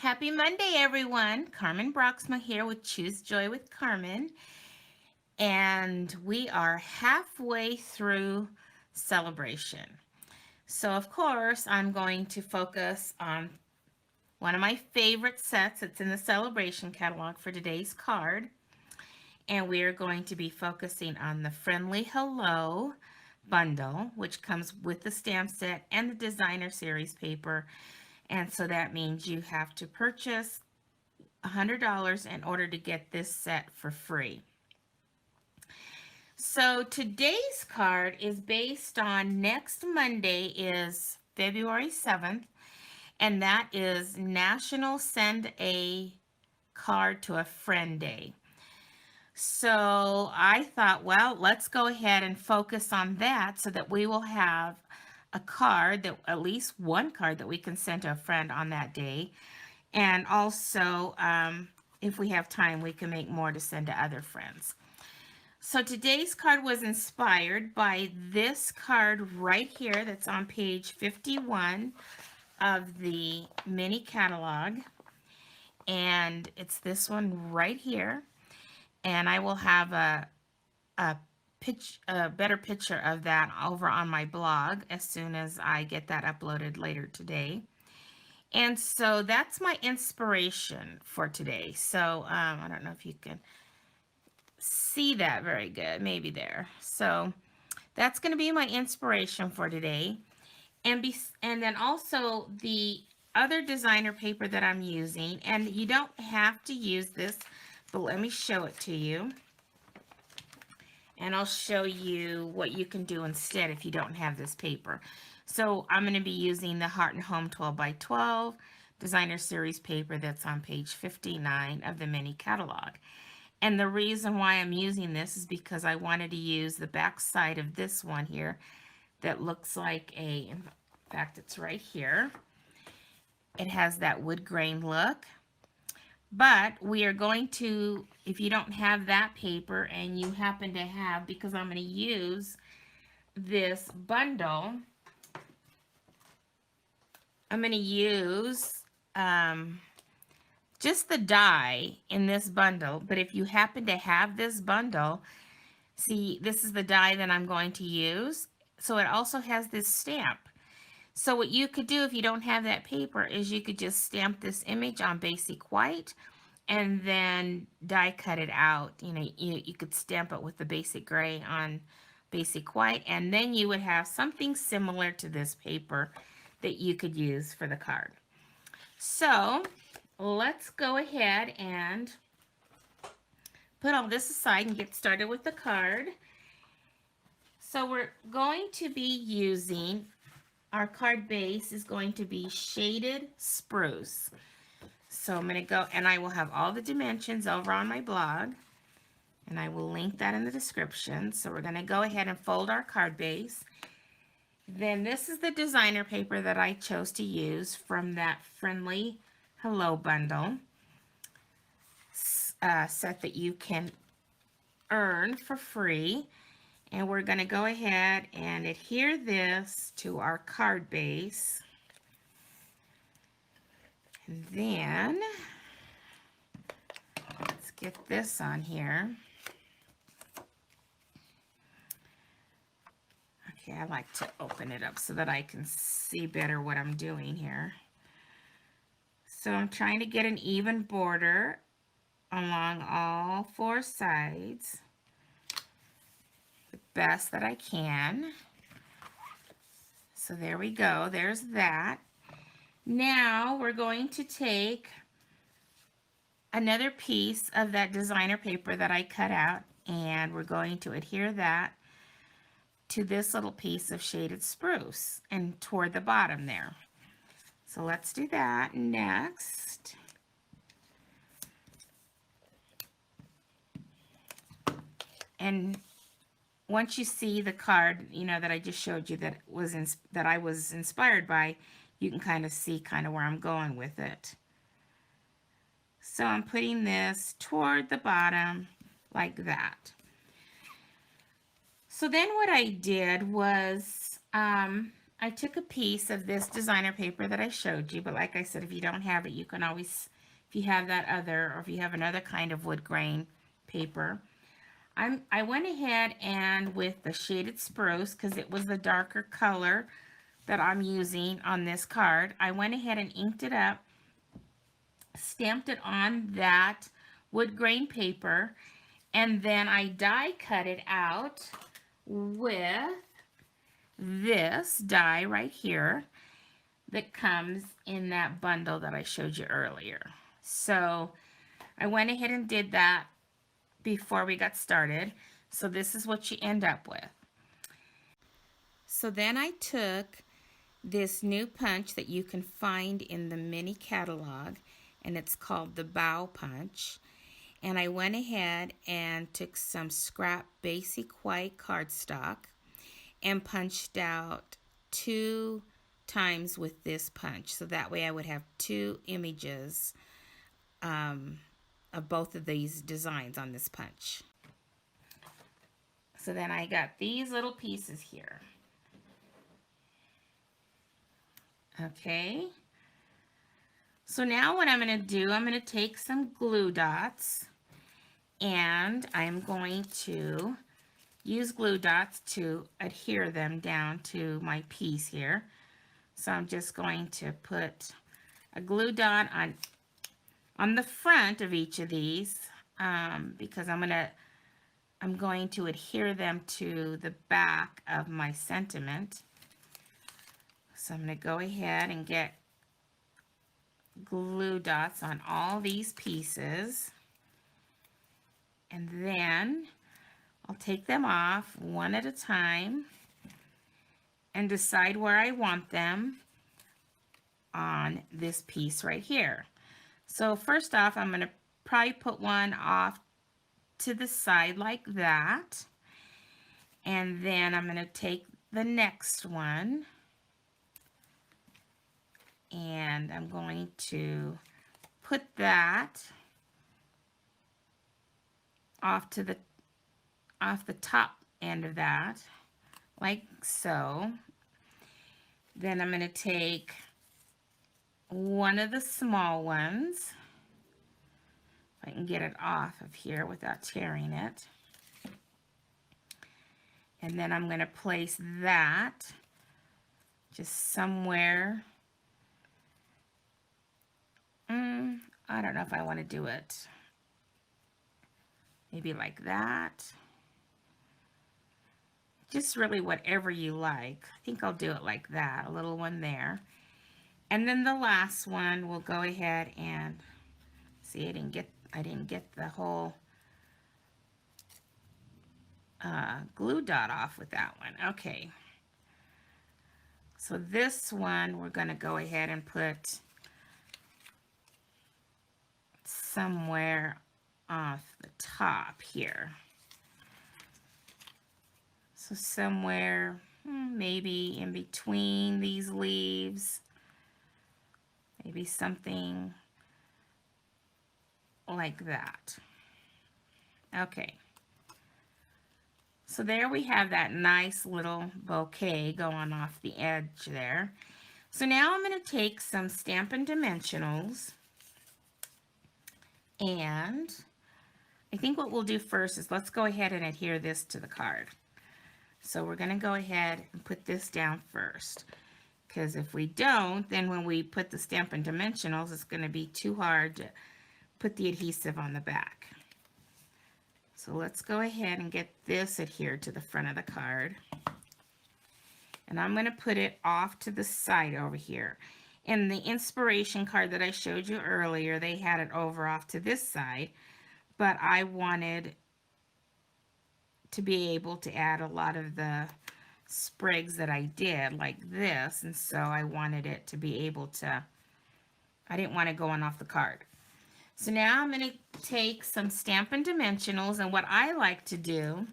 Happy Monday, everyone. Carmen Broxma here with Choose Joy with Carmen. And we are halfway through celebration. So, of course, I'm going to focus on one of my favorite sets that's in the celebration catalog for today's card. And we are going to be focusing on the Friendly Hello bundle, which comes with the stamp set and the designer series paper. And so that means you have to purchase $100 in order to get this set for free. So today's card is based on next Monday is February 7th, and that is National Send a Card to a Friend Day. So I thought, well, let's go ahead and focus on that so that we will have a card, that at least one card that we can send to a friend on that day. And also, if we have time, we can make more to send to other friends. So today's card was inspired by this card right here that's on page 51 of the mini catalog. And it's this one right here. And I will have a better picture of that over on my blog as soon as I get that uploaded later today. And so that's my inspiration for today. So I don't know if you can see that very good, maybe there. So that's going to be my inspiration for today. And then also the other designer paper that I'm using, and you don't have to use this, but let me show it to you. And I'll show you what you can do instead if you don't have this paper. So I'm going to be using the Heart and Home 12 by 12 designer series paper that's on page 59 of the mini catalog. And the reason why I'm using this is because I wanted to use the back side of this one here that looks like in fact, it's right here. It has that wood grain look. But we are going to, if you don't have that paper and you happen to have, because I'm going to use this bundle, I'm going to use just the die in this bundle. But if you happen to have this bundle, see, this is the die that I'm going to use. So it also has this stamp. So what you could do if you don't have that paper is you could just stamp this image on basic white and then die cut it out. You know, you could stamp it with the basic gray on basic white, and then you would have something similar to this paper that you could use for the card. So let's go ahead and put all this aside and get started with the card. So we're going to be using, our card base is going to be shaded spruce. So I'm going to go, and I will have all the dimensions over on my blog, and I will link that in the description. So we're going to go ahead and fold our card base. Then this is the designer paper that I chose to use from that Friendly Hello bundle set that you can earn for free. And we're going to go ahead and adhere this to our card base. And then let's get this on here. Okay, I like to open it up so that I can see better what I'm doing here. So I'm trying to get an even border along all four sides the best that I can. So there we go. There's that. Now we're going to take another piece of that designer paper that I cut out, and we're going to adhere that to this little piece of shaded spruce and toward the bottom there. So let's do that next. And once you see the card, you know, that I just showed you that I was inspired by, you can kind of see kind of where I'm going with it. So I'm putting this toward the bottom like that. So then what I did was I took a piece of this designer paper that I showed you, but like I said, if you don't have it, you can always, if you have that other, or if you have another kind of wood grain paper. I went ahead and with the shaded spruce, because it was the darker color that I'm using on this card, I went ahead and inked it up, stamped it on that wood grain paper, and then I die cut it out with this die right here that comes in that bundle that I showed you earlier. So I went ahead and did that before we got started. So this is what you end up with. So then I took this new punch that you can find in the mini catalog, and it's called the Bow Punch. And I went ahead and took some scrap basic white cardstock and punched out 2 times with this punch. So that way I would have 2 images of both of these designs on this punch. So then I got these little pieces here. Okay. So now what I'm going to do, I'm going to take some glue dots and I'm going to use glue dots to adhere them down to my piece here. So I'm just going to put a glue dot on the front of each of these because I'm going to adhere them to the back of my sentiment. So I'm going to go ahead and get glue dots on all these pieces, and then I'll take them off one at a time and decide where I want them on this piece right here. So first off, I'm going to probably put one off to the side like that, and then I'm going to take the next one and I'm going to put that off the top end of that, like so. Then I'm going to take one of the small ones, if I can get it off of here without tearing it, and then I'm going to place that just somewhere. I don't know if I want to do it maybe like that. Just really whatever you like. I think I'll do it like that, a little one there. And then the last one, we'll go ahead and see, I didn't get the whole glue dot off with that one. Okay. So this one, we're going to go ahead and put somewhere off the top here. So somewhere maybe in between these leaves, maybe something like that. Okay. So there we have that nice little bouquet going off the edge there. So now I'm going to take some Stampin' Dimensionals, and I think what we'll do first is let's go ahead and adhere this to the card. So we're going to go ahead and put this down first, because if we don't, then when we put the Stampin' Dimensionals, it's going to be too hard to put the adhesive on the back. So let's go ahead and get this adhered to the front of the card. And I'm going to put it off to the side over here. In the inspiration card that I showed you earlier, they had it over off to this side, but I wanted to be able to add a lot of the sprigs that I did like this, and so I wanted it to be able to, I didn't want it going off the card. So now I'm going to take some Stampin' Dimensionals, and what I like to do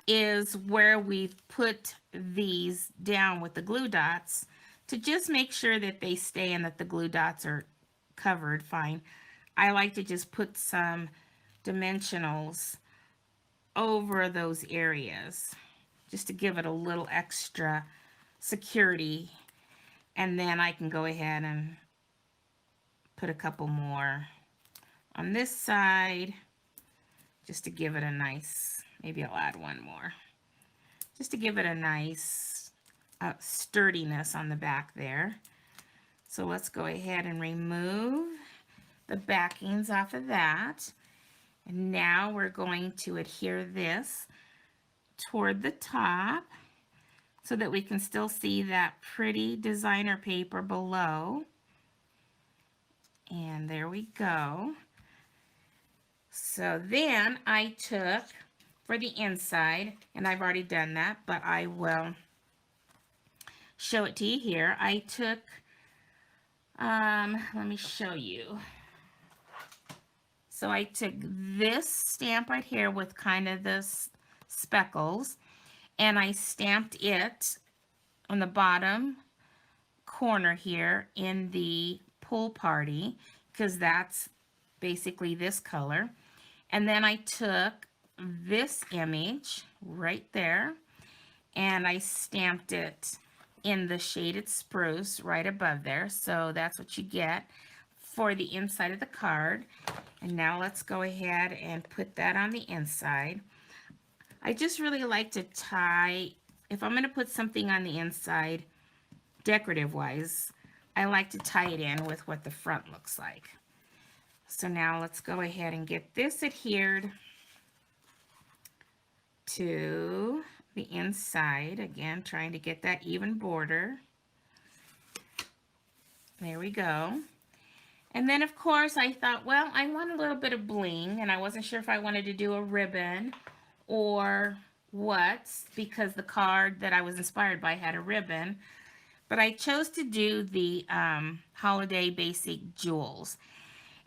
is where we've put these down with the glue dots, to just make sure that they stay and that the glue dots are covered fine, I like to just put some dimensionals over those areas. just to give it a little extra security. And then I can go ahead and put a couple more on this side just to give it a nice, maybe I'll add one more, just to give it a nice sturdiness on the back there. So let's go ahead and remove the backings off of that. And now we're going to adhere this toward the top so that we can still see that pretty designer paper below. And there we go. So then I took, for the inside, and I've already done that, but I will show it to you here. I took, let me show you. So I took this stamp right here with kind of this speckles, and I stamped it on the bottom corner here in the pool party, because that's basically this color. And then I took this image right there and I stamped it in the shaded spruce right above there. So that's what you get for the inside of the card. And now let's go ahead and put that on the inside. I just really like to tie, if I'm going to put something on the inside, decorative wise, I like to tie it in with what the front looks like. So now let's go ahead and get this adhered to the inside. Again, trying to get that even border. There we go. And then of course I thought, well, I want a little bit of bling, and I wasn't sure if I wanted to do a ribbon or what, because the card that I was inspired by had a ribbon. But I chose to do the Holiday Basic Jewels.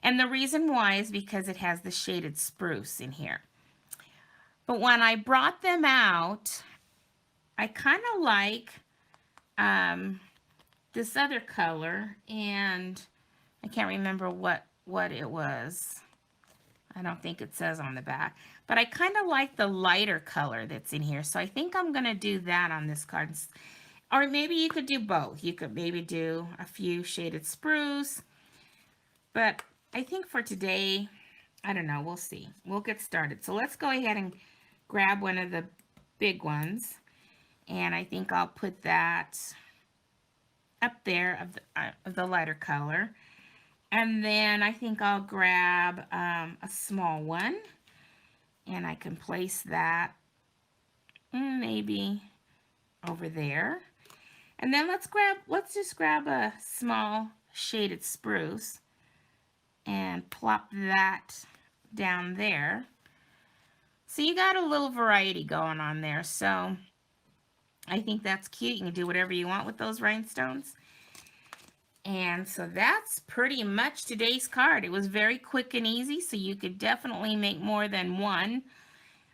And the reason why is because it has the shaded spruce in here. But when I brought them out, I kind of like this other color, and I can't remember what it was. I don't think it says on the back. But I kind of like the lighter color that's in here. So I think I'm going to do that on this card. Or maybe you could do both. You could maybe do a few shaded spruce. But I think for today, I don't know, we'll see. We'll get started. So let's go ahead and grab one of the big ones. And I think I'll put that up there of the lighter color. And then I think I'll grab a small one. And I can place that maybe over there. And then let's just grab a small shaded spruce and plop that down there. So you got a little variety going on there. So I think that's cute. You can do whatever you want with those rhinestones. And so that's pretty much today's card. It was very quick and easy, so you could definitely make more than one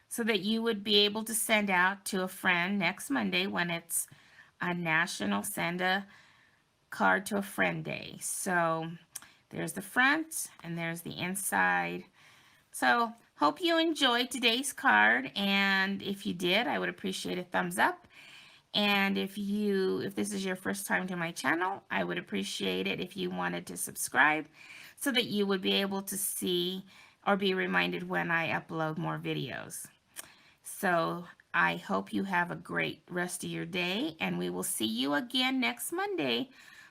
so that you would be able to send out to a friend next Monday when it's a National Send a Card to a Friend Day. So there's the front and there's the inside. So hope you enjoyed today's card, and if you did, I would appreciate a thumbs up. And if this is your first time to my channel, I would appreciate it if you wanted to subscribe so that you would be able to see or be reminded when I upload more videos. So I hope you have a great rest of your day, and we will see you again next Monday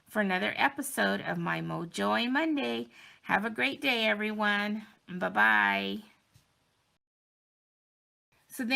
for another episode of my MoJOY Monday. Have a great day, everyone. Bye-bye.